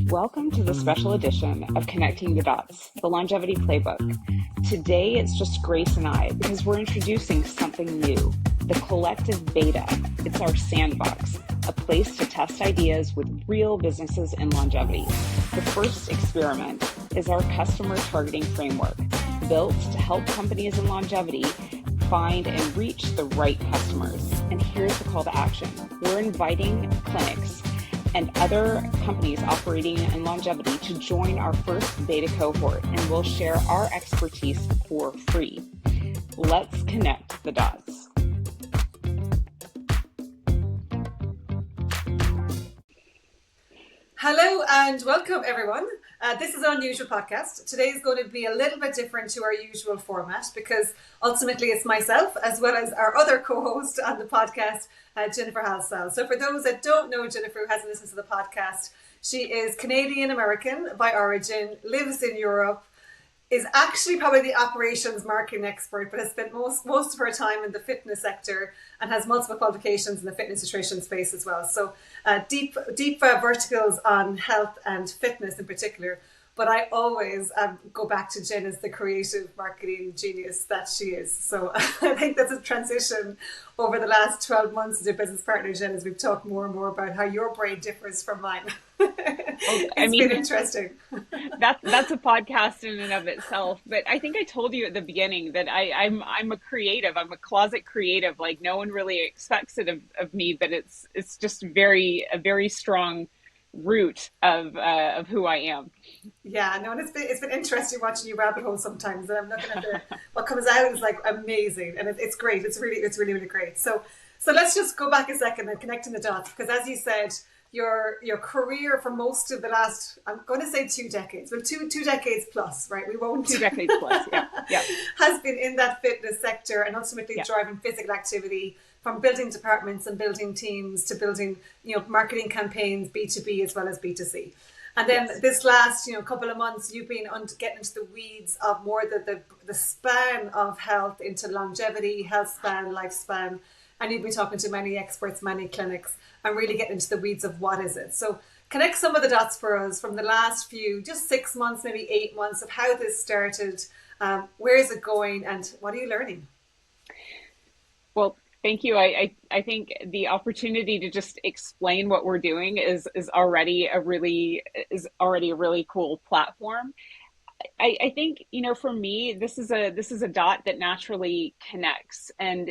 Welcome to the special edition of Connecting the Dots, the Longevity Playbook. Today it's just Grace and I because we're introducing something new, the collective beta. It's our sandbox, a place to test ideas with real businesses in longevity. The first experiment is our customer targeting framework, built to help companies in longevity find and reach the right customers. And here's the call to action. We're inviting clinics and other companies operating in longevity to join our first beta cohort, and we'll share our expertise for free. Let's connect the dots. Hello and welcome everyone. This is an unusual podcast. Today is going to be a little bit different to our usual format because ultimately it's myself as well as our other co-host on the podcast, Jennifer Halsall. So for those that don't know Jennifer, who hasn't listened to the podcast, she is Canadian-American by origin, lives in Europe, is actually probably the operations marketing expert, but has spent most of her time in the fitness sector and has multiple qualifications in the fitness nutrition space as well. So deep verticals on health and fitness in particular. But I always go back to Jen as the creative marketing genius that she is. So I think that's a transition over the last 12 months as your business partner, Jen, as we've talked more and more about how your brain differs from mine. It's been interesting. That's a podcast in and of itself. But I think I told you at the beginning that I'm a creative. I'm a closet creative. Like no one really expects it of me, but it's just a very strong root of who I am. Yeah, no, and it's been interesting watching you rabbit hole sometimes, and I'm looking at what comes out is like amazing, and it's great. It's really great. So let's just go back a second and connecting the dots, because as you said, your career for most of the last, I'm going to say 2 decades, well, two decades plus, right? We won't 2 decades plus, yeah, has been in that fitness sector and ultimately driving physical activity, from building departments and building teams to building, marketing campaigns, B2B as well as B2C. And then this last, couple of months, you've been getting into the weeds of more the span of health into longevity, health span, lifespan. And you've been talking to many experts, many clinics, and really getting into the weeds of what is it. So connect some of the dots for us from the last few, just 6 months, maybe 8 months of how this started. Where is it going and what are you learning? Well, thank you. I think the opportunity to just explain what we're doing is already a really cool platform. I think, for me, this is a dot that naturally connects. And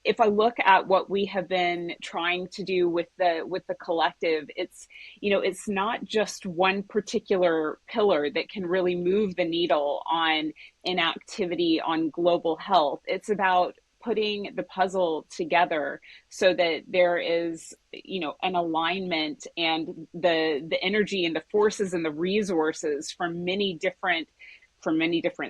if I look at what we have been trying to do with the collective, it's not just one particular pillar that can really move the needle on inactivity, on global health. It's about putting the puzzle together so that there is, an alignment and the energy and the forces and the resources from many different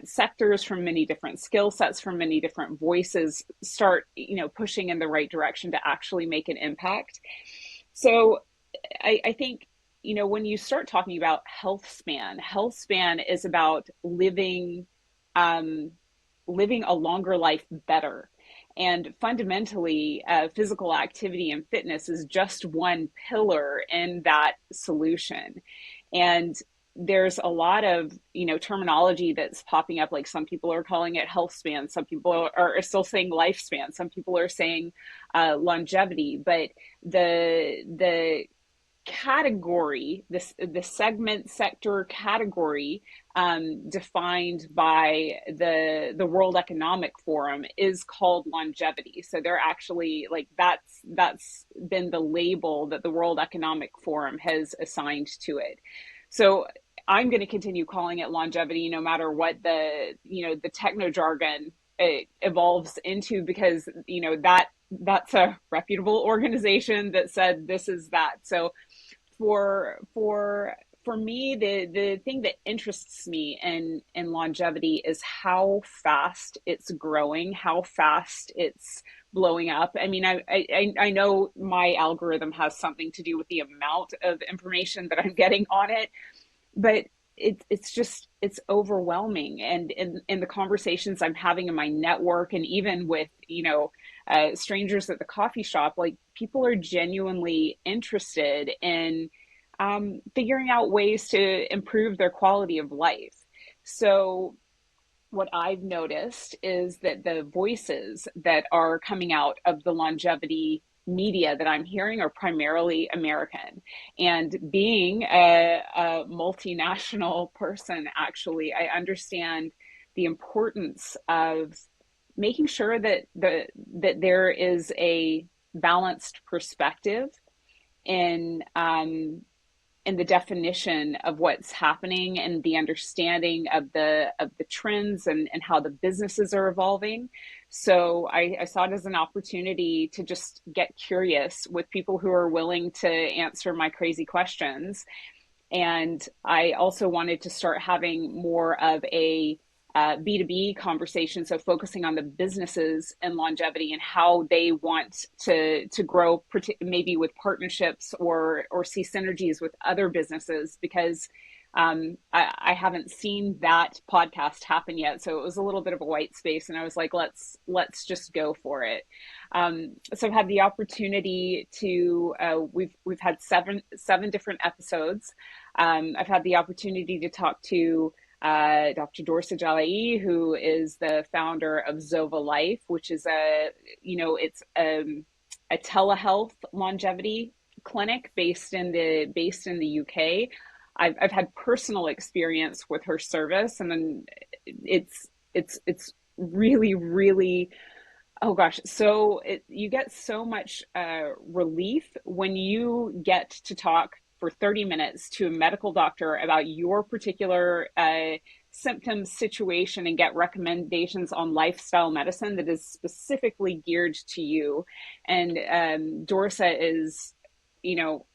sectors, from many different skill sets, from many different voices start, pushing in the right direction to actually make an impact. So I think, when you start talking about health span is about living a longer life better. And fundamentally, physical activity and fitness is just one pillar in that solution. And there's a lot of, terminology that's popping up. Like some people are calling it health span. Some people are still saying lifespan. Some people are saying longevity. But the category, the segment sector category defined by the World Economic Forum is called longevity. So they're actually that's been the label that the World Economic Forum has assigned to it. So I'm going to continue calling it longevity no matter what the techno jargon evolves into, because that's a reputable organization that said this is that. So for me, the thing that interests me in longevity is how fast it's growing, how fast it's blowing up. I mean, I know my algorithm has something to do with the amount of information that I'm getting on it, but it's overwhelming. And in the conversations I'm having in my network, and even with strangers at the coffee shop, like people are genuinely interested in figuring out ways to improve their quality of life. So what I've noticed is that the voices that are coming out of the longevity media that I'm hearing are primarily American. And being a multinational person, actually, I understand the importance of making sure that that there is a balanced perspective in the definition of what's happening and the understanding of the trends and how the businesses are evolving. So I saw it as an opportunity to just get curious with people who are willing to answer my crazy questions. And I also wanted to start having more of a B2B conversation, so focusing on the businesses and longevity and how they want to grow, maybe with partnerships or see synergies with other businesses, because I haven't seen that podcast happen yet. So it was a little bit of a white space, and I was like, let's just go for it. So I've had the opportunity to we've had seven different episodes. I've had the opportunity to talk to Dr. Dorsa Jalai, who is the founder of Zova Life, which is it's a telehealth longevity clinic based in the UK. I've had personal experience with her service, and then it's really, really, oh gosh, so you get so much relief when you get to talk for 30 minutes to a medical doctor about your particular symptom situation and get recommendations on lifestyle medicine that is specifically geared to you. And Dorsa is, you know,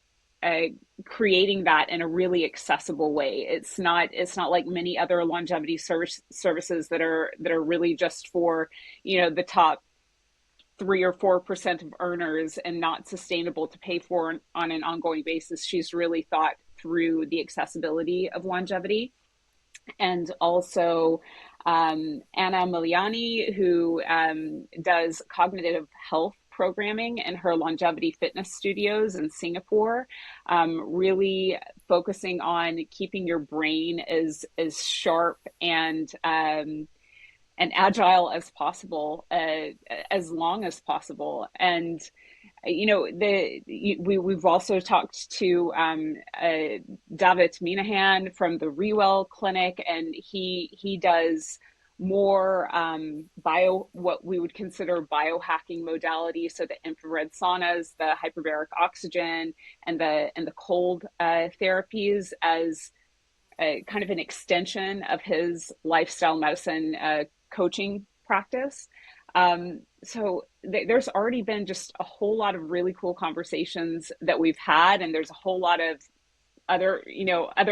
creating that in a really accessible way. It's not like many other longevity services that are really just for, the top 3 or 4% of earners and not sustainable to pay for on an ongoing basis. She's really thought through the accessibility of longevity. And also Anna Miliani, who does cognitive health programming in her longevity fitness studios in Singapore, really focusing on keeping your brain as sharp and agile as possible, as long as possible. And we've also talked to David Minahan from the Rewell Clinic, and he does more what we would consider biohacking modality, so the infrared saunas, the hyperbaric oxygen, and the cold therapies as kind of an extension of his lifestyle medicine coaching practice. So there's already been just a whole lot of really cool conversations that we've had, and there's a whole lot of other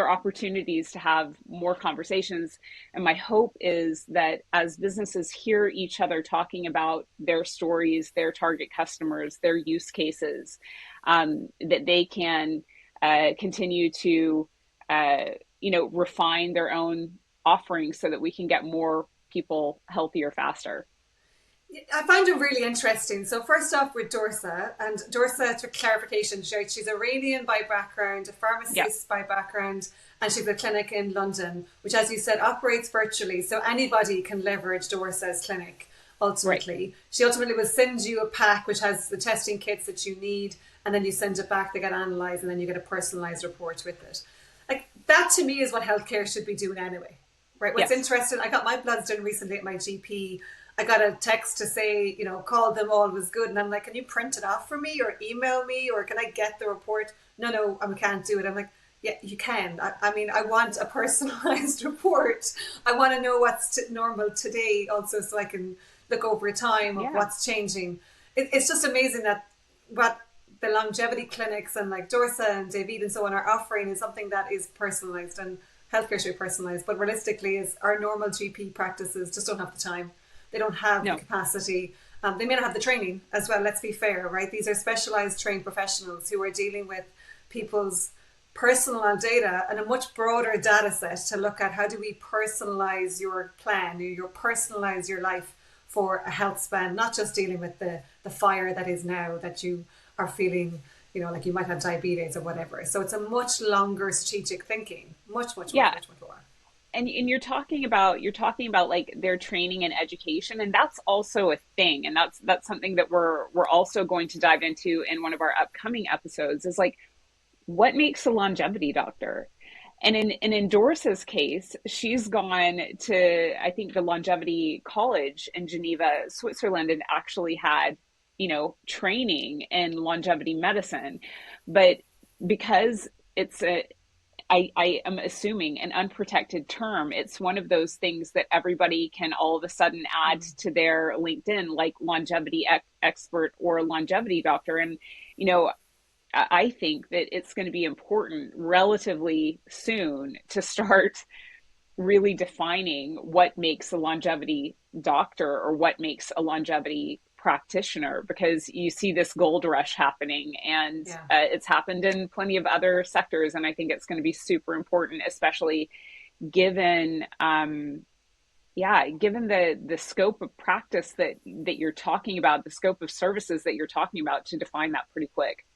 opportunities to have more conversations. And my hope is that as businesses hear each other talking about their stories, their target customers, their use cases, that they can continue to refine their own offerings so that we can get more people healthier faster. I find it really interesting. So first off with Dorsa, and Dorsa, for clarification, she's Iranian by background, a pharmacist by background, and she's a clinic in London, which, as you said, operates virtually. So anybody can leverage Dorsa's clinic ultimately. Right. She ultimately will send you a pack which has the testing kits that you need, and then you send it back, they get analysed, and then you get a personalised report with it. Like, that to me is what healthcare should be doing anyway. Right? What's interesting, I got my bloods done recently at my GP. I got a text to say, called them, all was good. And I'm like, can you print it off for me or email me, or can I get the report? No, I can't do it. I'm like, yeah, you can. I mean, I want a personalized report. I want to know what's normal today also, so I can look over time of what's changing. It's just amazing that what the longevity clinics and like Dorsa and David and so on are offering is something that is personalized, and healthcare should be personalized. But realistically, is our normal GP practices just don't have the time. They don't have the capacity. They may not have the training as well. Let's be fair, right? These are specialized trained professionals who are dealing with people's personal data and a much broader data set to look at how do we personalize your plan, your personalize your life for a health span, not just dealing with the fire that is now that you are feeling, like you might have diabetes or whatever. So it's a much longer strategic thinking, much, much, much, Yeah. much, much more. And you're talking about like their training and education, and that's also a thing, and that's something that we're also going to dive into in one of our upcoming episodes, is like what makes a longevity doctor. And in Doris's case, she's gone to, I think, the longevity college in Geneva, Switzerland, and actually had, training in longevity medicine. But because it's I am assuming an unprotected term, it's one of those things that everybody can all of a sudden add Mm. to their LinkedIn, like longevity expert or longevity doctor. And, you know, I think that it's going to be important relatively soon to start really defining what makes a longevity doctor or what makes a longevity practitioner, because you see this gold rush happening, and Yeah. it's happened in plenty of other sectors. And I think it's going to be super important, especially given given the scope of practice that you're talking about, the scope of services that you're talking about, to define that pretty quick.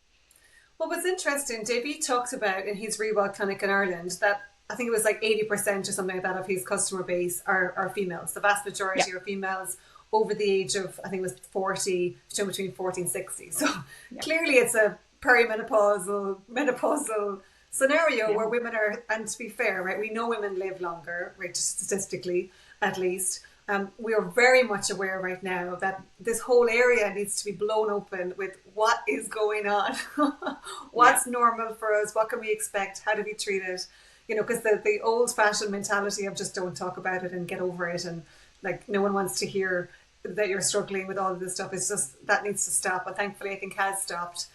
Well, what's interesting, JB talks about in his Rewell Clinic in Ireland that I think it was like 80% or something like that of his customer base are females. The vast Yeah, majority are females over the age of, I think it was 40, between 40 and 60. So yeah, clearly it's a perimenopausal, menopausal scenario yeah, where women are, and to be fair, right, we know women live longer, right, just statistically at least. We are very much aware right now that this whole area needs to be blown open with what is going on, yeah, what's normal for us, what can we expect, how do we treat it, because the old fashioned mentality of just don't talk about it and get over it, and like no one wants to hear that you're struggling with all of this stuff, is just that needs to stop. And thankfully, I think has stopped.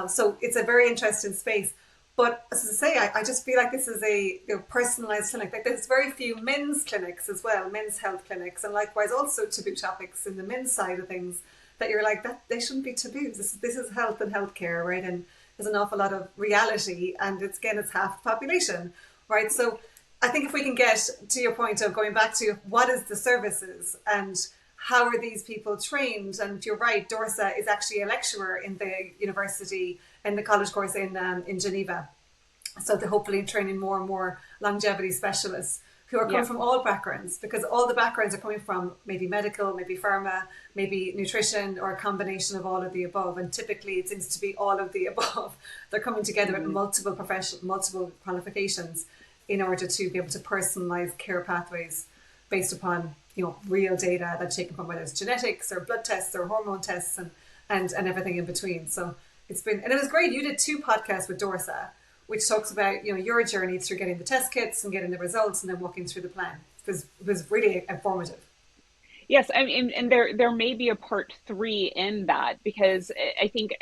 So it's a very interesting space. But as I say, I just feel like this is a personalized clinic. Like there's very few men's clinics as well, men's health clinics, and likewise also taboo topics in the men's side of things that you're like that they shouldn't be taboos. This is health and healthcare, right? And there's an awful lot of reality, and it's half the population, right? So I think if we can get to your point of going back to what is the services and how are these people trained, and you're right, Dorsa is actually a lecturer in the university in the college course in Geneva. So they're hopefully training more and more longevity specialists who are coming yeah. from all backgrounds, because all the backgrounds are coming from maybe medical, maybe pharma, maybe nutrition, or a combination of all of the above. And typically it seems to be all of the above. They're coming together with Mhm. multiple qualifications in order to be able to personalize care pathways based upon real data that's taken from whether it's genetics or blood tests or hormone tests and everything in between. So it was great. You did 2 podcasts with Dorsa, which talks about your journey through getting the test kits and getting the results and then walking through the plan. It was really informative. Yes, I mean, and there may be a part three in that, because I think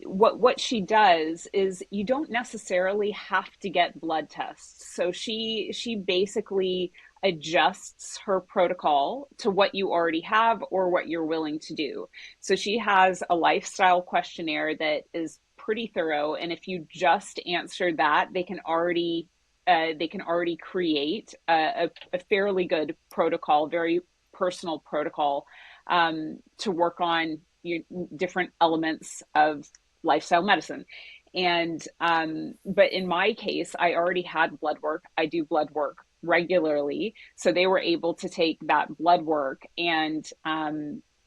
what she does is you don't necessarily have to get blood tests. So she basically adjusts her protocol to what you already have or what you're willing to do. So she has a lifestyle questionnaire that is pretty thorough, and if you just answer that, they can already create a fairly good protocol, very personal protocol, to work on your different elements of lifestyle medicine. And but in my case, I already had blood work. I do blood work regularly, so they were able to take that blood work and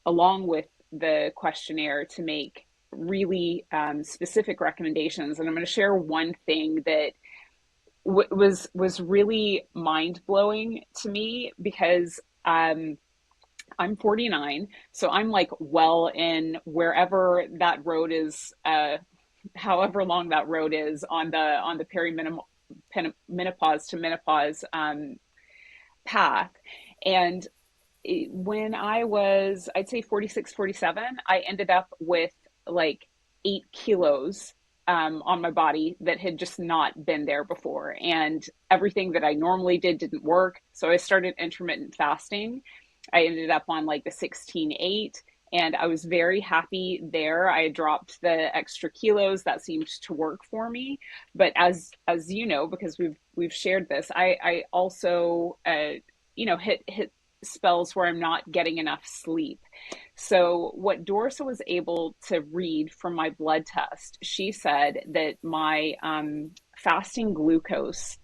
along with the questionnaire to make really specific recommendations. And I'm going to share one thing that was really mind blowing to me, because I'm 49, so I'm like well in wherever that road is, however long that road is on the perimenopause to menopause path. And when I was, I'd say 46, 47, I ended up with like 8 kilos on my body that had just not been there before. And everything that I normally did didn't work. So I started intermittent fasting. I ended up on like the 16/8, and I was very happy there. I dropped the extra kilos that seemed to work for me. But as you know, because we've shared this, I also hit spells where I'm not getting enough sleep. So, what Dorsa was able to read from my blood test, she said that my fasting glucose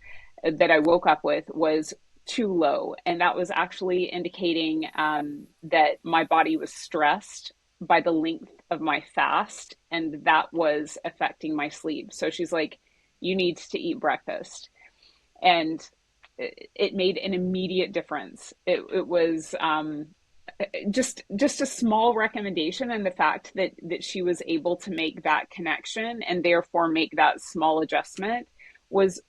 that I woke up with was too low. And that was actually indicating that my body was stressed by the length of my fast, and that was affecting my sleep. So she's like, you need to eat breakfast. And it made an immediate difference. It was just a small recommendation, and the fact that she was able to make that connection and therefore make that small adjustment was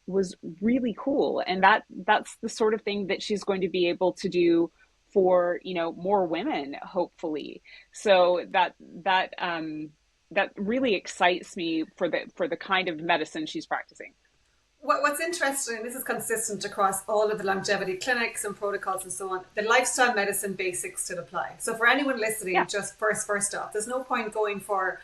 really cool. And that's the sort of thing that she's going to be able to do for, more women, hopefully. So that really excites me for the kind of medicine she's practicing. What's interesting, this is consistent across all of the longevity clinics and protocols and so on, the lifestyle medicine basics still apply. So for anyone listening, Yeah. just first off, there's no point going for,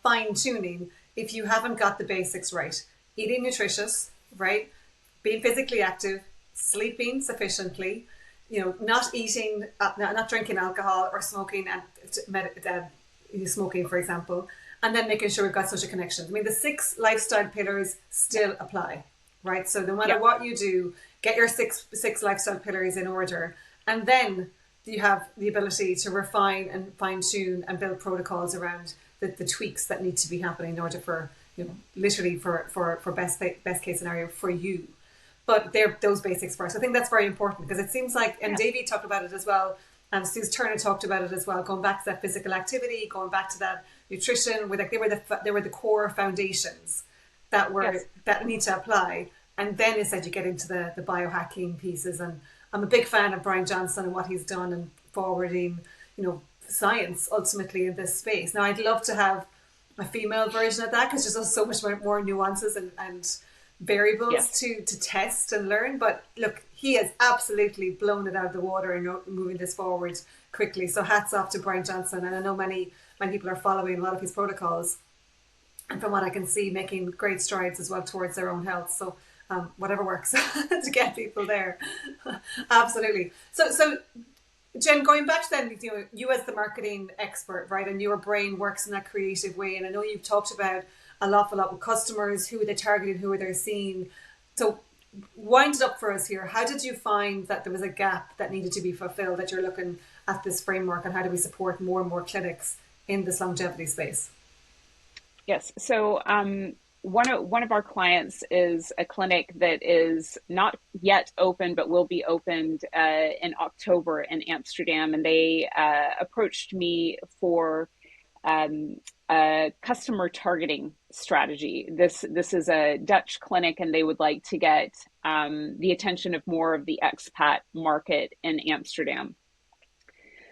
fine tuning if you haven't got the basics right. Eating nutritious, right? Being physically active, sleeping sufficiently, not eating, not drinking alcohol or smoking, and smoking, for example, and then making sure we've got social connections. I mean, the 6 lifestyle pillars still apply, right? So no matter Yeah. what you do, get your six lifestyle pillars in order, and then you have the ability to refine and fine tune and build protocols around the tweaks that need to be happening in order for, literally for best case scenario for you. But they're those basics first. I think that's very important, because it seems like, and Yeah. Davey talked about it as well, and Suze Turner talked about it as well, going back to that physical activity, going back to that nutrition, where like they were the core foundations Yes. that need to apply. And then instead you get into the biohacking pieces. And I'm a big fan of Brian Johnson and what he's done and forwarding, science ultimately in this space. Now I'd love to have a female version of that, because there's just so much more nuances and variables Yes. to test and learn. But look, he has absolutely blown it out of the water and moving this forward quickly. So hats off to Brian Johnson. And I know many people are following a lot of his protocols, and from what I can see, making great strides as well towards their own health. So whatever works to get people there. Absolutely. So Jen, going back to then, you as the marketing expert, right, and your brain works in that creative way. And I know you've talked about an awful lot with customers, who are they targeting, who are they seeing. So wind it up for us here. How did you find that there was a gap that needed to be fulfilled, that you're looking at this framework, and how do we support more and more clinics in this longevity space? Yes. So one of our clients is a clinic that is not yet open, but will be opened in October in Amsterdam, and they approached me for a customer targeting strategy. This is a Dutch clinic, and they would like to get the attention of more of the expat market in Amsterdam.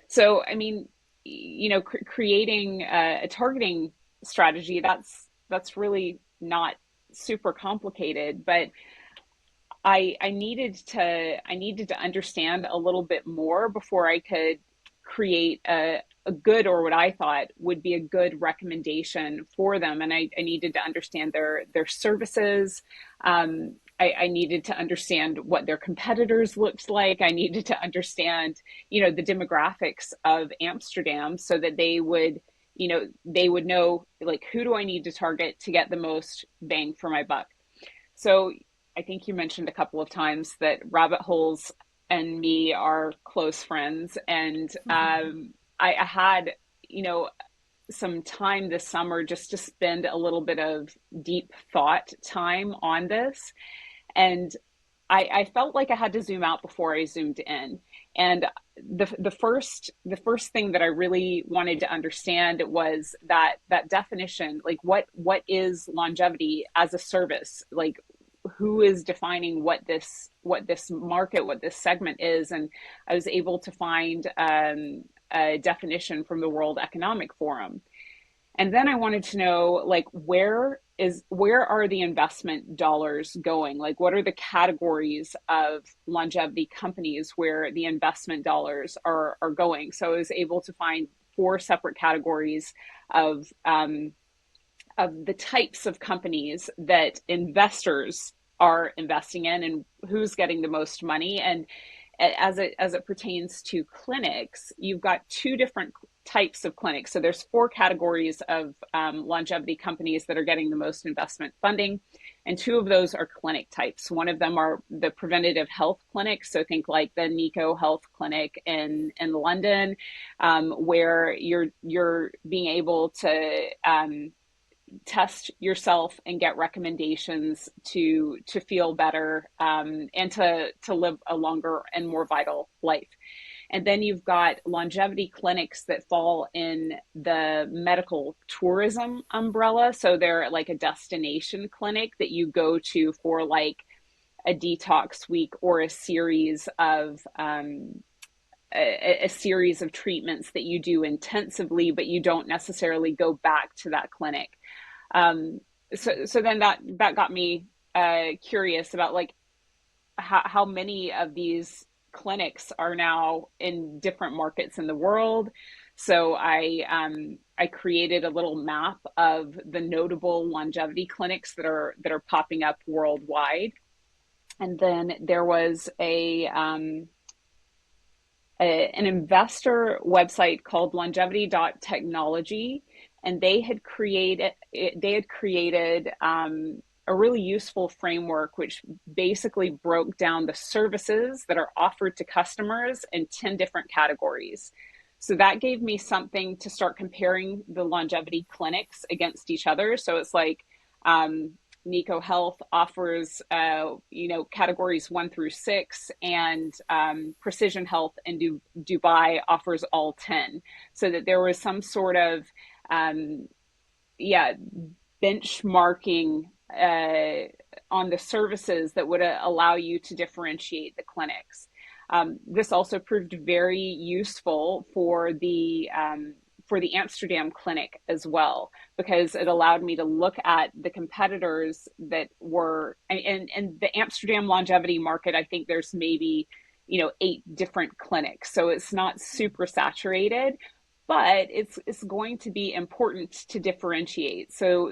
So, I mean, creating a targeting strategy, that's really not super complicated, but I needed to understand a little bit more before I could create a good, or what I thought would be a good recommendation for them. And I needed to understand their services. I needed to understand what their competitors looked like. I needed to understand, the demographics of Amsterdam, so that they would know, like, who do I need to target to get the most bang for my buck. So I think you mentioned a couple of times that rabbit holes and me are close friends. And I had, some time this summer just to spend a little bit of deep thought time on this. And I felt like I had to zoom out before I zoomed in. And the first thing that I really wanted to understand was that definition, like what is longevity as a service, like who is defining what this market, what this segment is. And I was able to find a definition from the World Economic Forum. And then I wanted to know, like, where are the investment dollars going? Like, what are the categories of longevity companies where the investment dollars are going? So I was able to find 4 separate categories of the types of companies that investors are investing in, and who's getting the most money. as it pertains to clinics, you've got two different types of clinics. So there's four categories of longevity companies that are getting the most investment funding, and two of those are clinic types. One of them are the preventative health clinics. So think like the Nico Health Clinic in London, where you're being able to test yourself and get recommendations to feel better, and to live a longer and more vital life. And then you've got longevity clinics that fall in the medical tourism umbrella. So they're like a destination clinic that you go to for like a detox week or a series of treatments that you do intensively, but you don't necessarily go back to that clinic. Um, so then that got me curious about like how many of these clinics are now in different markets in the world. So I created a little map of the notable longevity clinics that are popping up worldwide. And then there was an investor website called longevity.technology, and they had created a really useful framework which basically broke down the services that are offered to customers in 10 different categories. So that gave me something to start comparing the longevity clinics against each other. So it's like Nico Health offers, categories 1 through 6, and Precision Health in Dubai offers all 10. So that there was some sort of, yeah, benchmarking on the services that would allow you to differentiate the clinics. This also proved very useful for the Amsterdam clinic as well, because it allowed me to look at the competitors that were in the Amsterdam longevity market. I think there's maybe 8 different clinics, so it's not super saturated, but it's going to be important to differentiate. So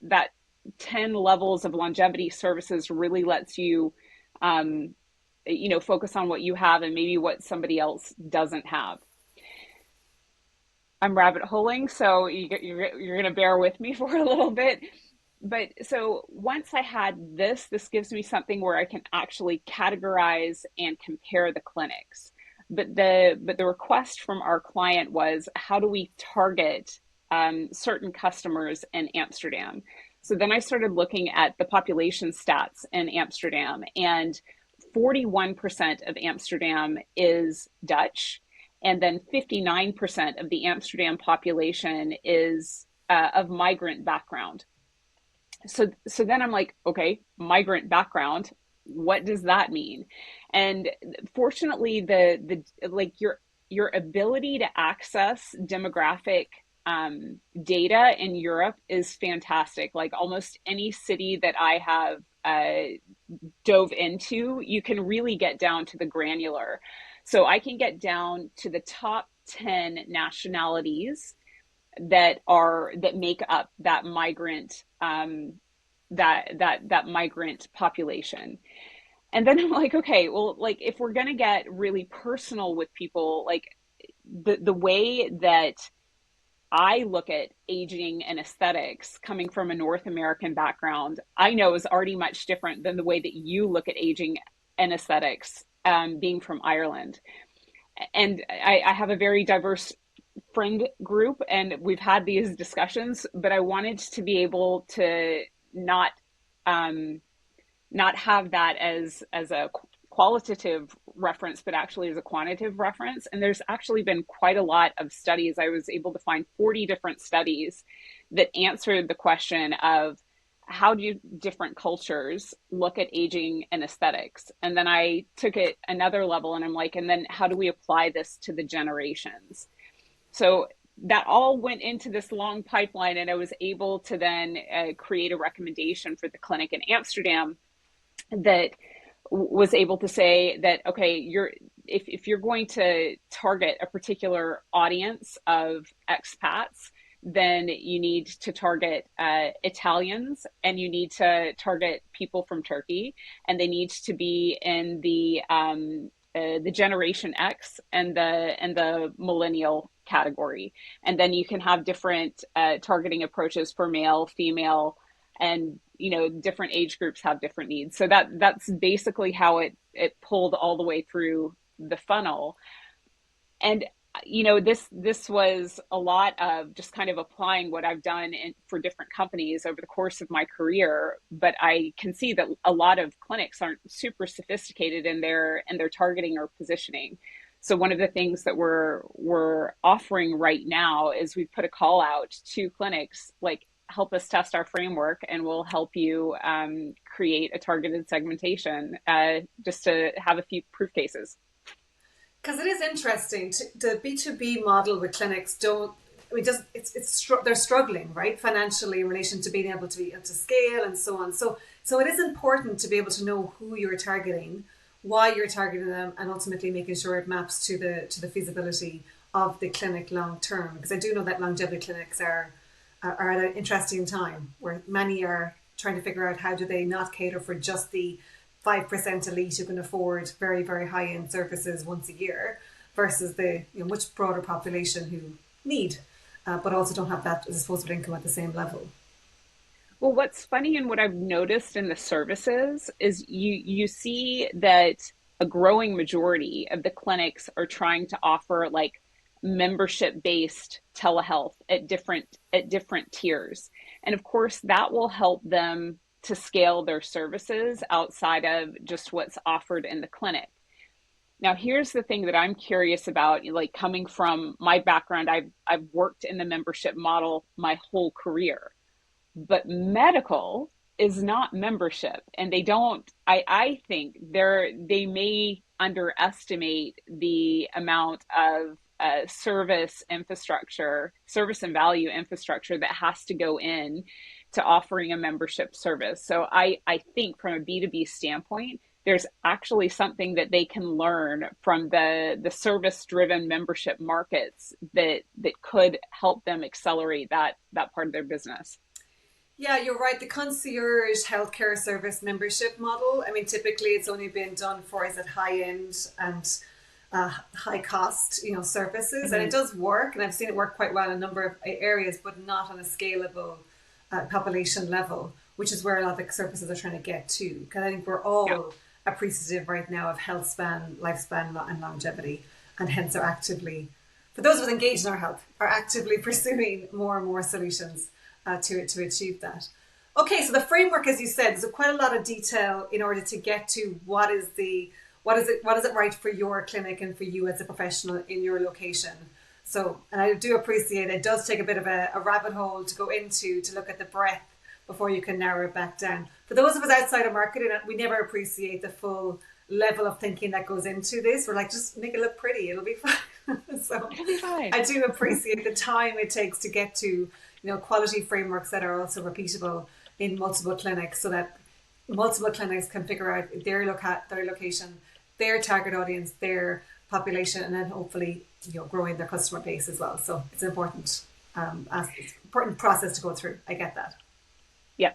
that 10 levels of longevity services really lets you focus on what you have and maybe what somebody else doesn't have. I'm rabbit holing, so you're going to bear with me for a little bit. But so once I had this gives me something where I can actually categorize and compare the clinics. But the request from our client was, how do we target certain customers in Amsterdam? So then I started looking at the population stats in Amsterdam, and 41% of Amsterdam is Dutch, and then 59% of the Amsterdam population is of migrant background. So then I'm like, okay, migrant background, what does that mean? And fortunately, the like your ability to access demographic data in Europe is fantastic. Like almost any city that I have dove into, you can really get down to the granular. So I can get down to the top 10 nationalities that make up that migrant that migrant population. And then I'm like, okay, well, like if we're gonna get really personal with people, like the way that I look at aging and aesthetics coming from a North American background, I know is already much different than the way that you look at aging and aesthetics, being from Ireland. And I have a very diverse friend group, and we've had these discussions, but I wanted to be able to not not have that as a qualitative reference, but actually as a quantitative reference. And there's actually been quite a lot of studies. I was able to find 40 different studies that answered the question of how do different cultures look at aging and aesthetics? And then I took it another level, and I'm like, and then how do we apply this to the generations? So that all went into this long pipeline, and I was able to then create a recommendation for the clinic in Amsterdam that was able to say that, okay, if you're going to target a particular audience of expats, then you need to target Italians, and you need to target people from Turkey, and they need to be in the the Generation X and the millennial category, and then you can have different targeting approaches for male, female, and different age groups have different needs. So that's basically how it pulled all the way through the funnel. And this was a lot of just kind of applying what I've done for different companies over the course of my career. But I can see that a lot of clinics aren't super sophisticated in their targeting or positioning. So one of the things that we're offering right now is we've put a call out to clinics, like, help us test our framework and we'll help you create a targeted segmentation, just to have a few proof cases. Because it is interesting, the B2B model with clinics don't, I mean, just they're struggling, right, financially in relation to being able to scale and so on. So it is important to be able to know who you're targeting, why you're targeting them, and ultimately making sure it maps to the feasibility of the clinic long term. Because I do know that longevity clinics are at an interesting time where many are trying to figure out how do they not cater for just the 5% elite who can afford very, very high end services once a year versus the much broader population who need, but also don't have that disposable income at the same level. Well, what's funny and what I've noticed in the services is you see that a growing majority of the clinics are trying to offer like membership based telehealth at different tiers. And of course that will help them to scale their services outside of just what's offered in the clinic. Now, here's the thing that I'm curious about, like coming from my background, I've worked in the membership model my whole career, but medical is not membership, and they don't. I think they may underestimate the amount of service infrastructure, service and value infrastructure that has to go in to offering a membership service. So I think from a B2B standpoint, there's actually something that they can learn from the service driven membership markets that could help them accelerate that part of their business. Yeah, you're right. The concierge healthcare service membership model, I mean, typically it's only been done for, is it high end and high cost, services, and it Mm-hmm. does work, and I've seen it work quite well in a number of areas, but not on a scalable population level, which is where a lot of the services are trying to get to. Because I think we're Yeah. all appreciative right now of health span, lifespan, and longevity, and hence are actively, for those of us engaged in our health, are actively pursuing more and more solutions to achieve that. Okay, so the framework, as you said, there's quite a lot of detail in order to get to what is it right for your clinic and for you as a professional in your location. So, and I do appreciate it does take a bit of a rabbit hole to go into to look at the breadth before you can narrow it back down. For those of us outside of marketing, we never appreciate the full level of thinking that goes into this. We're like, just make it look pretty, it'll be fine. So It'll be fine. I do appreciate the time it takes to get to, quality frameworks that are also repeatable in multiple clinics, so that multiple clinics can figure out their location, their target audience, their population, and then hopefully growing their customer base as well. So it's an important process to go through. I get that. Yeah.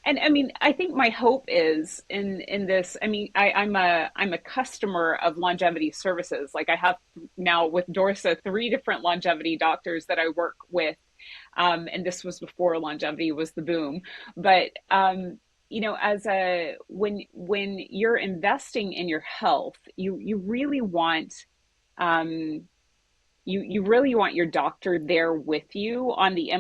And I mean, I think my hope is in this. I mean, I'm a customer of longevity services. Like I have now with Dorsa 3 different longevity doctors that I work with, and this was before longevity was the boom. But as a when you're investing in your health, you really want um, you really want your doctor there with you on the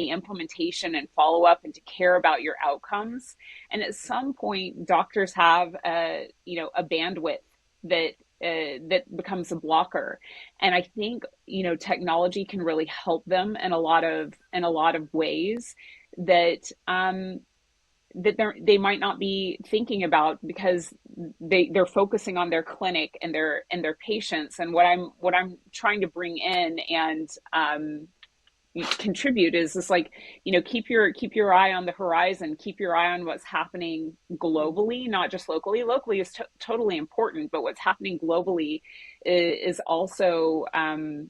implementation and follow up and to care about your outcomes. And at some point doctors have a bandwidth that becomes a blocker. And I think technology can really help them in a lot of ways that they might not be thinking about, because they're focusing on their clinic and their patients. And what I'm trying to bring in and contribute is this, like, keep your eye on the horizon, keep your eye on what's happening globally, not just locally. Locally is totally important, but what's happening globally is also an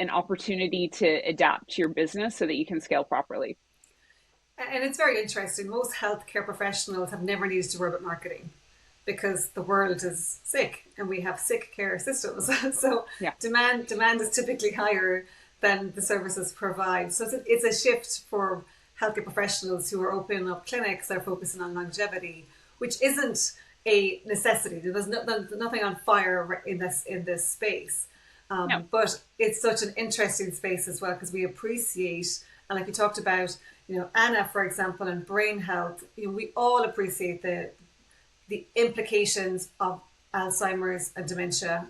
opportunity to adapt to your business so that you can scale properly. And it's very interesting. Most healthcare professionals have never needed to worry about marketing. because the world is sick and we have sick care systems. So Yeah. demand is typically higher than the services provide. So it's a shift for healthcare professionals who are opening up clinics that are focusing on longevity, which isn't a necessity. There's nothing on fire in this space. No. But it's such an interesting space as well because we appreciate, and like you talked about, Anna, for example, and brain health. We all appreciate the implications of Alzheimer's and dementia.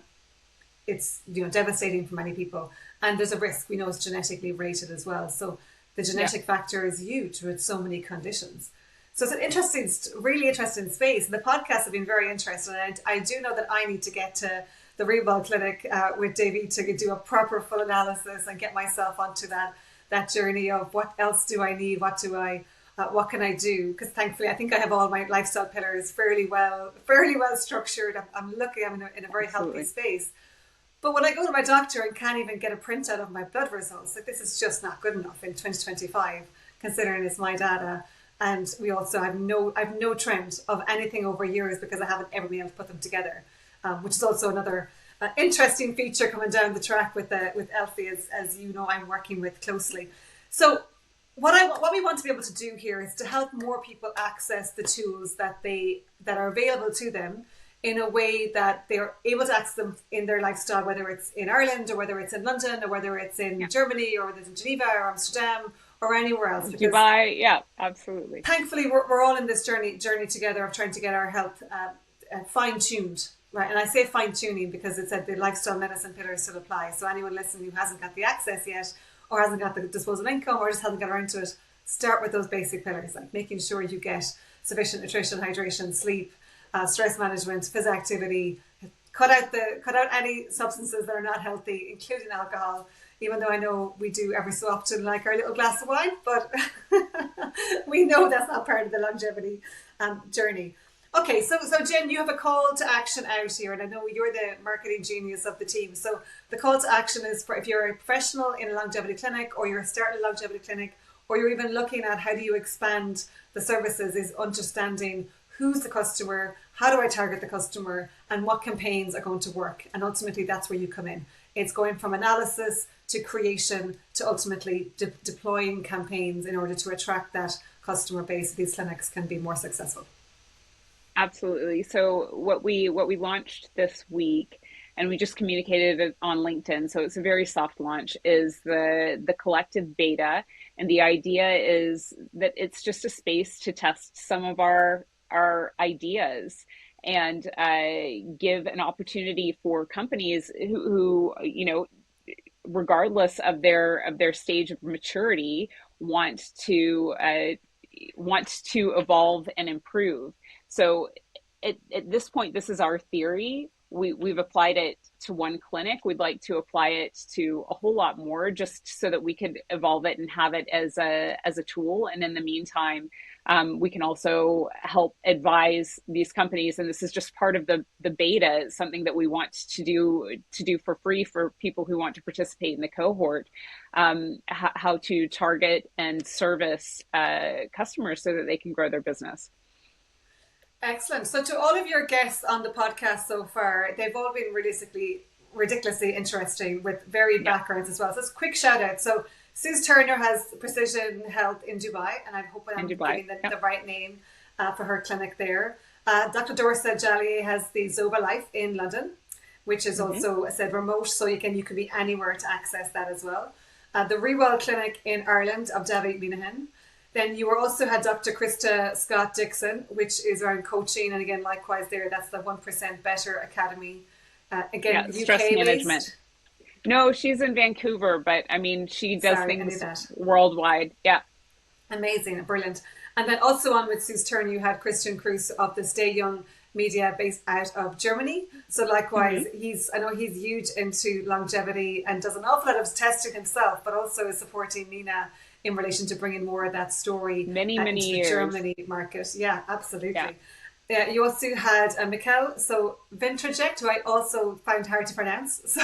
It's devastating for many people, and there's a risk. We know it's genetically rated as well, so the Yeah. genetic factor is huge with so many conditions. So it's an interesting, really interesting space. And the podcasts have been very interesting. And I do know that I need to get to the Rewell Clinic with Davey to do a proper full analysis and get myself onto that journey of what else do I need, what can I do? Because thankfully, I think I have all my lifestyle pillars fairly well structured. I'm lucky. I'm in a very healthy Absolutely. space. But when I go to my doctor and can't even get a printout of my blood results, like this is just not good enough in 2025, considering it's my data. And we also have no trend of anything over years because I haven't ever been able to put them together, which is also another interesting feature coming down the track with Elfie, as you know, I'm working with closely. So what we want to be able to do here is to help more people access the tools that are available to them in a way that they're able to access them in their lifestyle, whether it's in Ireland or whether it's in London or whether it's in Yeah. Germany or whether it's in Geneva or Amsterdam or anywhere else. Because Dubai. Yeah, absolutely. thankfully we're all in this journey together of trying to get our health fine tuned. Right, and I say fine tuning because it said the lifestyle medicine pillars still apply. So anyone listening who hasn't got the access yet, or hasn't got the disposable income, or just hasn't got around to it, start with those basic pillars, like making sure you get sufficient nutrition, hydration, sleep, stress management, physical activity. Cut out any substances that are not healthy, including alcohol. Even though I know we do every so often like our little glass of wine, but we know that's not part of the longevity journey. Okay, so Jen, you have a call to action out here, and I know you're the marketing genius of the team. So the call to action is for if you're a professional in a longevity clinic, or you're starting a longevity clinic, or you're even looking at how do you expand the services, is understanding who's the customer, how do I target the customer, and what campaigns are going to work. And ultimately, that's where you come in. It's going from analysis to creation to ultimately deploying campaigns in order to attract that customer base so these clinics can be more successful. Absolutely. So what we launched this week, and we just communicated it on LinkedIn, so it's a very soft launch, is the collective beta. And the idea is that it's just a space to test some of our ideas and give an opportunity for companies who regardless of their stage of maturity, want to evolve and improve. So at this point, this is our theory. We've applied it to one clinic. We'd like to apply it to a whole lot more, just so that we could evolve it and have it as a tool. And in the meantime, we can also help advise these companies. And this is just part of the beta, something that we want to do for free for people who want to participate in the cohort, how to target and service customers so that they can grow their business. Excellent. So to all of your guests on the podcast so far, they've all been ridiculously interesting with varied Yeah, backgrounds as well. So it's a quick shout out. So Suze Turner has Precision Health in Dubai, and I hope in I'm Dubai. giving Yeah. the right name for her clinic there. Dr. Dorsa Jallier has the Zoba Life in London, which is Hmm. also said remote, so you could be anywhere to access that as well. The Rewell Clinic in Ireland of David Minahan. Then you also had Dr. Krista Scott Dixon, which is around coaching, and again, likewise there, that's the 1% Better Academy. Yeah, Again, stress UK management. based. No, she's in Vancouver, but I mean, she does Sorry, I knew things that. worldwide. Yeah. Amazing, brilliant. And then also on with Sue's turn, you had Christian Kruse of the Stay Young Media based out of Germany. So likewise, Hmm. I know he's huge into longevity and does an awful lot of testing himself, but also is supporting Nina in relation to bringing more of that story Many, many into the years. Germany market. Yeah, Yeah. absolutely. Yeah, you also had Mikkel, so Vintraject, who I also found hard to pronounce. So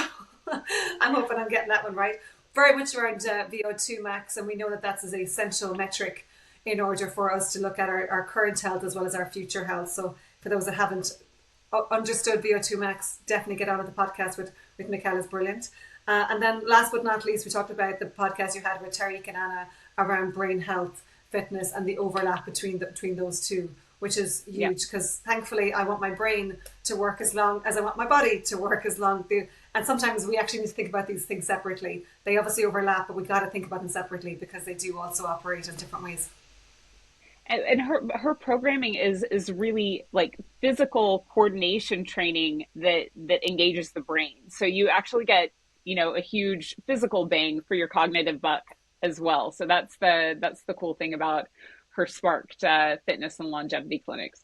I'm hoping I'm getting that one right. Very much around VO2 max, and we know that that's an essential metric in order for us to look at our current health as well as our future health. So for those that haven't understood VO2 max, definitely get on with the podcast with Michaela is brilliant. And then last but not least, we talked about the podcast you had with Tariq and Anna around brain health, fitness, and the overlap between those two, which is Yeah. huge because thankfully I want my brain to work as long as I want my body to work as long. And sometimes we actually need to think about these things separately. They obviously overlap, but we got to think about them separately because they do also operate in different ways. And her programming is really like physical coordination training that engages the brain. So you actually get, a huge physical bang for your cognitive buck as well. So that's the cool thing about her sparked fitness and longevity clinics.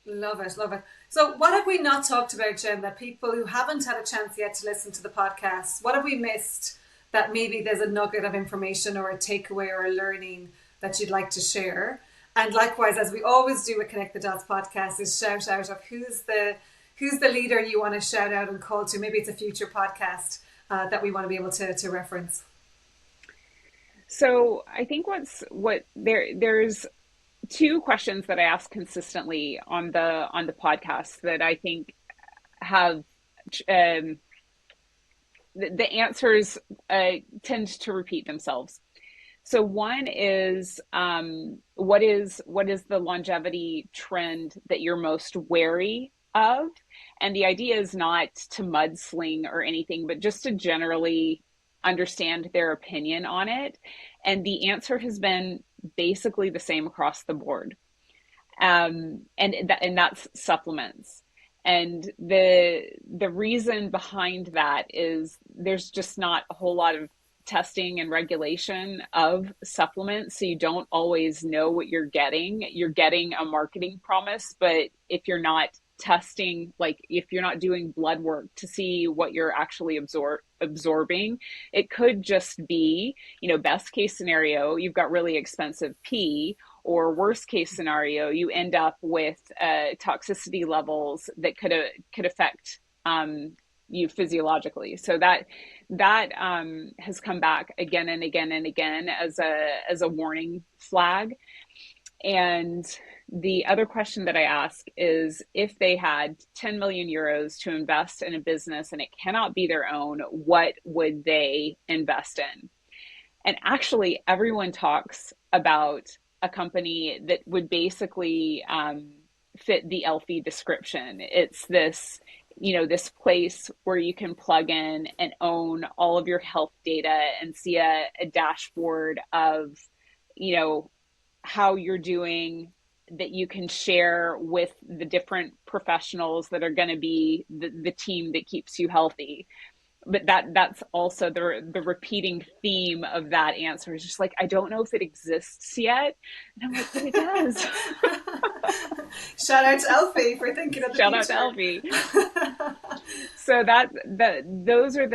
Love it, love it. So, what have we not talked about, Jen, that people who haven't had a chance yet to listen to the podcast, what have we missed that maybe there's a nugget of information or a takeaway or a learning that you'd like to share? And likewise, as we always do with Connect the Dots podcast, is shout out of who's the leader you want to shout out and call to. Maybe it's a future podcast that we want to be able to reference. So I think there's two questions that I ask consistently on the podcast that I think have the answers tend to repeat themselves. So one is what is the longevity trend that you're most wary of? And the idea is not to mudsling or anything, but just to generally understand their opinion on it. And the answer has been basically the same across the board. And that's supplements. And the reason behind that is there's just not a whole lot of testing and regulation of supplements, so you don't always know what you're getting. You're getting a marketing promise, but if you're not testing, like if you're not doing blood work to see what you're actually absorbing, it could just be, best case scenario, you've got really expensive pee, or worst case scenario, you end up with toxicity levels that could affect you physiologically. So that has come back again and again and again as a warning flag. And the other question that I ask is, if they had 10 million euros to invest in a business and it cannot be their own, what would they invest in? And actually, everyone talks about a company that would basically fit the Elfie description. It's this place where you can plug in and own all of your health data and see a dashboard of, how you're doing, that you can share with the different professionals that are going to be the team that keeps you healthy. But that's also the repeating theme of that answer is just like, I don't know if it exists yet. And I'm like, but it does. Shout out to Elfie for thinking of the Shout future. out to Elfie. So those are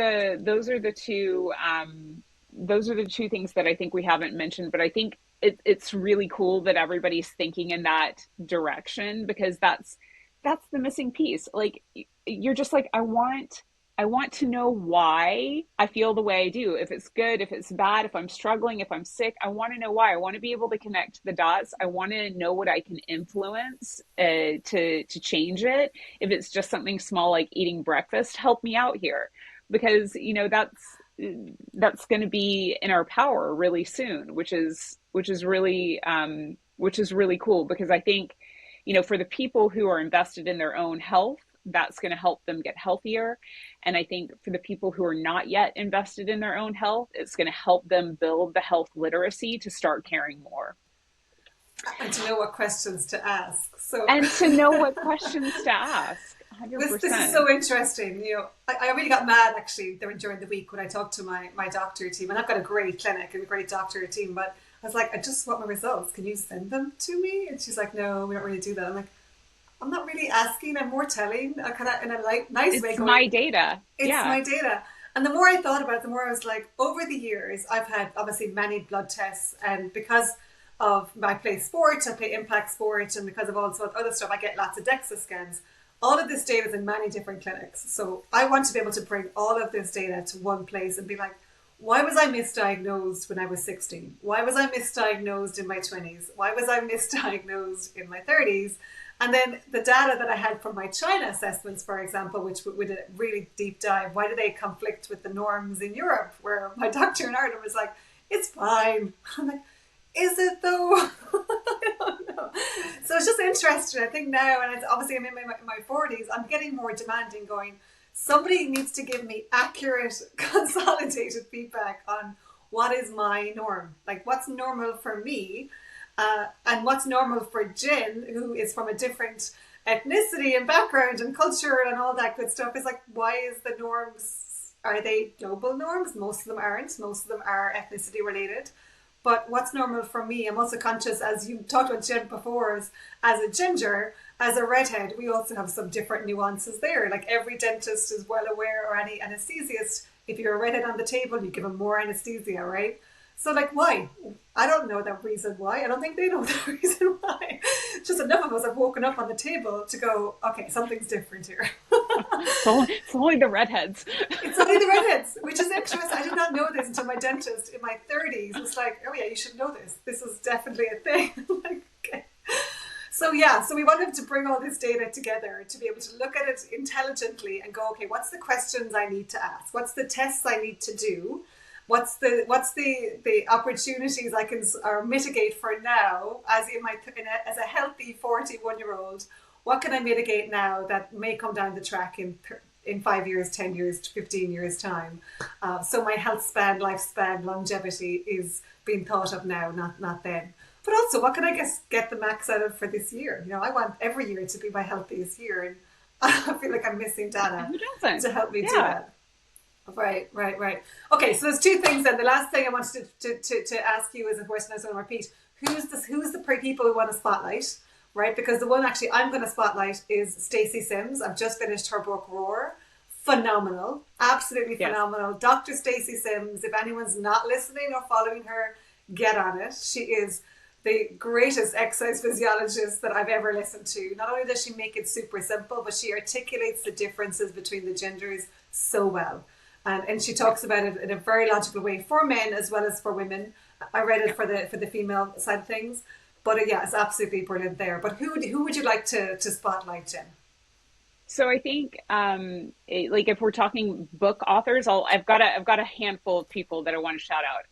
the two things that I think we haven't mentioned, but I think it's really cool that everybody's thinking in that direction, because that's the missing piece. Like, you're just like, I want to know why I feel the way I do. If it's good, if it's bad, if I'm struggling, if I'm sick, I want to know why. I want to be able to connect the dots. I want to know what I can influence to change it. If it's just something small like eating breakfast, help me out here, because that's going to be in our power really soon, which is really cool, because I think, for the people who are invested in their own health, that's going to help them get healthier. And I think for the people who are not yet invested in their own health, it's going to help them build the health literacy to start caring more. And to know what questions to ask. And to know what questions to ask. 100%. This is so interesting. I really got mad actually during the week when I talked to my doctor team, and I've got a great clinic and a great doctor team, but I was like, I just want my results. Can you send them to me? And she's like, no, we don't really do that. I'm like, I'm not really asking, I'm more telling, kind of in a nice way. It's my data. It's my data. And the more I thought about it, the more I was like, over the years, I've had obviously many blood tests, and because of I play sports, I play impact sports, and because of all sorts of other stuff, I get lots of DEXA scans. All of this data is in many different clinics. So I want to be able to bring all of this data to one place and be like, why was I misdiagnosed when I was 16? Why was I misdiagnosed in my 20s? Why was I misdiagnosed in my 30s? And then the data that I had from my China assessments, for example, which with a really deep dive, why do they conflict with the norms in Europe? Where my doctor in Ireland was like, it's fine. I'm like, is it though? I don't know. So it's just interesting. I think now, and it's obviously I'm in my 40s, I'm getting more demanding going, somebody needs to give me accurate, consolidated feedback on what is my norm. Like what's normal for me and what's normal for Jin, who is from a different ethnicity and background and culture and all that good stuff. Is like, why is the norms, are they global norms? Most of them aren't. Most of them are ethnicity related. But what's normal for me, I'm also conscious, as you talked about Jen before, as a ginger, as a redhead, we also have some different nuances there. Like every dentist is well aware, or any anesthesiast, if you're a redhead on the table, you give them more anesthesia, right? So like, why? I don't know that reason why. I don't think they know the reason why. Just enough of us have woken up on the table to go, okay, something's different here. It's only the redheads. It's only the redheads, which is interesting. I did not know this until my dentist in my 30s was like, oh yeah, you should know this. This is definitely a thing. Like, okay. So yeah, so we wanted to bring all this data together to be able to look at it intelligently and go, okay, what's the questions I need to ask? What's the tests I need to do? What's the opportunities I can or mitigate for now as as a healthy 41-year-old? What can I mitigate now that may come down the track in 5 years, 10 years, 15 years time? So my health span, lifespan, longevity is being thought of now, not then. But also, what can I get the max out of for this year? You know, I want every year to be my healthiest year, and I feel like I'm missing data Who doesn't? to help me do Yeah. that. Right. Okay, so there's two things then. The last thing I wanted to ask you is, of course, and I just want to repeat, who's the people we want to spotlight, right? Because the one actually I'm going to spotlight is Stacey Sims. I've just finished her book, Roar. Phenomenal, absolutely Yes. phenomenal. Dr. Stacey Sims, if anyone's not listening or following her, get on it. She is the greatest exercise physiologist that I've ever listened to. Not only does she make it super simple, but she articulates the differences between the genders so well. And she talks about it in a very logical way for men as well as for women. I read it for the female side of things, but yeah, it's absolutely brilliant there. But who would you like to spotlight, Jen? So I think, like if we're talking book authors, I've got a handful of people that I want to shout out.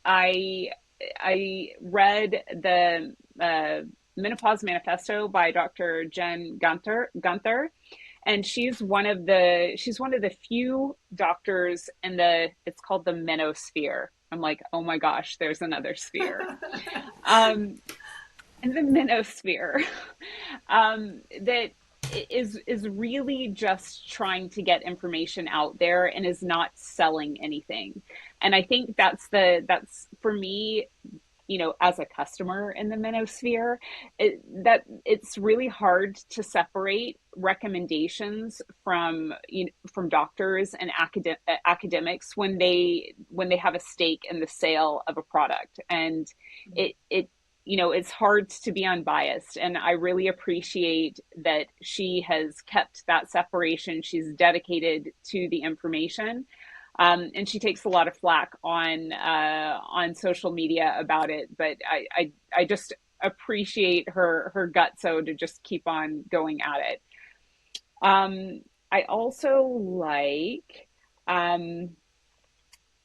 I read the Menopause Manifesto by Dr. Jen Gunther, and she's one of the few doctors in the, it's called the menosphere. I'm like, oh my gosh, there's another sphere. Um, in the menosphere, that is really just trying to get information out there and is not selling anything. And I think that's for me, as a customer in the menosphere, that it's really hard to separate recommendations from doctors and academics when they have a stake in the sale of a product. And it's hard to be unbiased, and I really appreciate that she has kept that separation. She's dedicated to the information, and she takes a lot of flack on social media about it. But I just appreciate her gutso to just keep on going at it. I also like, um,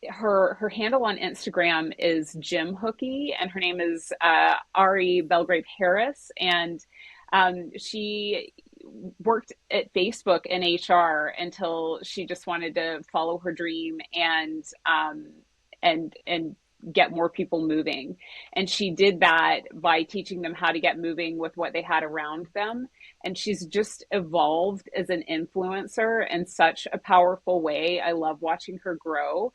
her handle on Instagram is Jim Hookie, and her name is Ari Belgrave Harris, and she worked at Facebook in HR until she just wanted to follow her dream and get more people moving. And she did that by teaching them how to get moving with what they had around them. And she's just evolved as an influencer in such a powerful way. I love watching her grow.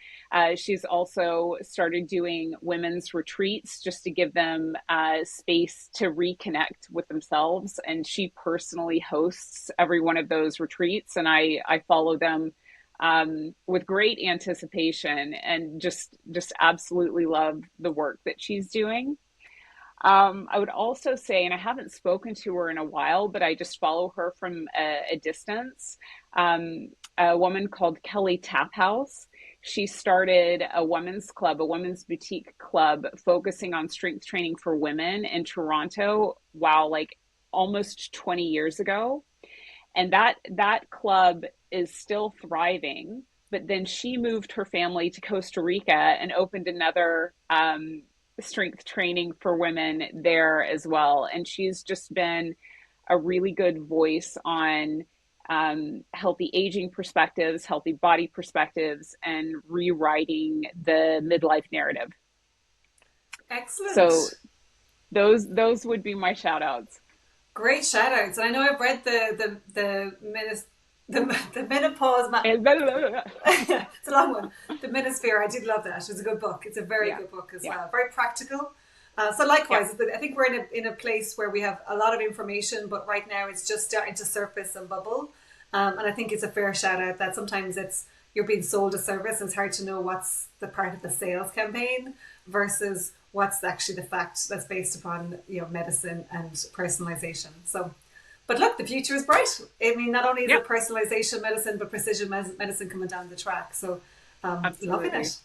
She's also started doing women's retreats just to give them space to reconnect with themselves. And she personally hosts every one of those retreats. And I follow them with great anticipation, and just absolutely love the work that she's doing. I would also say, and I haven't spoken to her in a while, but I just follow her from a distance. A woman called Kelly Taphouse. She started a women's club, a women's boutique club, focusing on strength training for women in Toronto. Wow, like almost 20 years ago. And that club is still thriving. But then she moved her family to Costa Rica and opened another strength training for women there as well. And she's just been a really good voice on healthy aging perspectives, healthy body perspectives, and rewriting the midlife narrative. Excellent. So those would be my shout outs. Great shout outs. And I know I've read the menopause. It's a long one. The Minisphere. I did love that. It was a good book. It's a very good book as well. Very practical. So likewise, I think we're in a place where we have a lot of information, but right now it's just starting to surface and bubble. And I think it's a fair shout out that sometimes you're being sold a service and it's hard to know what's the part of the sales campaign versus what's actually the fact that's based upon medicine and personalization. So, but look, the future is bright. I mean, not only is it personalization medicine, but precision medicine coming down the track. So, loving it.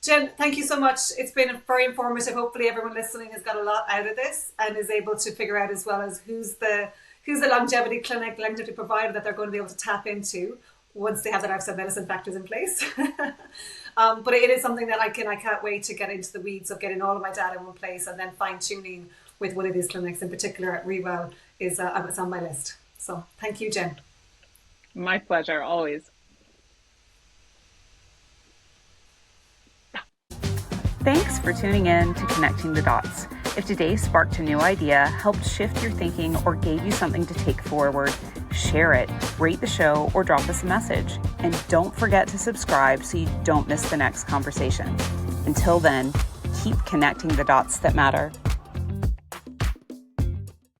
Jen, thank you so much. It's been very informative. Hopefully everyone listening has got a lot out of this and is able to figure out as well as who's the longevity clinic, longevity provider that they're going to be able to tap into once they have that lifestyle medicine factors in place. But it is something that I can't wait to get into the weeds of getting all of my data in one place and then fine tuning with one of these clinics in particular at Rewell is it's on my list. So thank you, Jen. My pleasure, always. Thanks for tuning in to Connecting the Dots. If today sparked a new idea, helped shift your thinking, or gave you something to take forward, share it, rate the show, or drop us a message. And don't forget to subscribe so you don't miss the next conversation. Until then, keep connecting the dots that matter.